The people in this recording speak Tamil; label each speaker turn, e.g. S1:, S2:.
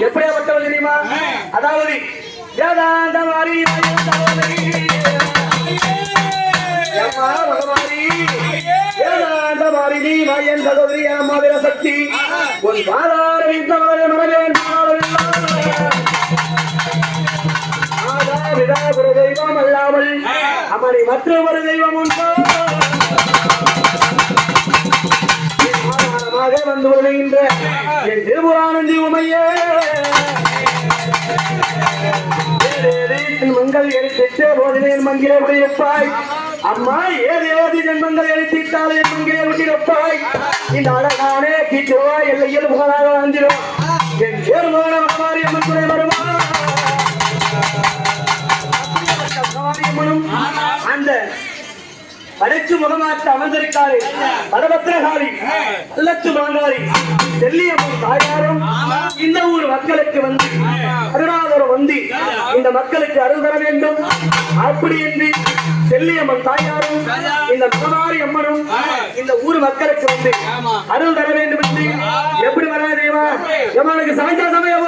S1: எப்படியாப்பட்டவள் தெரியுமா? அதாவது வேதாந்த மாறி வேதாந்த மாறி நீ என் சகோதரி மாவீர சக்தி உன் பாதார ஒரு தெய்வம் அல்லாமல் அமரி மற்றொரு தெய்வம் உண்டோ வந்து வருகின்ற என் திருபுரானந்தி உமையே மங்கள் எழுத்திட்ட போதிலே என் மங்கிலே விட்டிருப்பாய் அம்மா ஏதேதி ஜென்மங்கள் எழுத்திட்டால் என் மங்கிலே விட்டிருப்பாய் இந்த அழகானே கீச்சுவாய் எல்லையில் புகழாக வந்திரும் என் தேர்வான மகமாரியம்மன் துணை வருமா அந்த படைச்சு முகமாற்ற அமர்ந்திருக்காரு பரபத்திரகாரி அல்லத்து மாங்காரி செல்லியம்மன் தாயாரும் இந்த ஊர் மக்களுக்கு வந்து அருணாதரம் வந்து இந்த மக்களுக்கு அருள் தர வேண்டும். அப்படி என்று செல்லியம்மன் தாயாரும் இந்த முகமாரி அம்மனும் இந்த ஊர் மக்களுக்கு வந்து அருள் தர வேண்டும் என்று எப்படி வர தேவா எம்மனுக்கு சமைச்ச சமயம்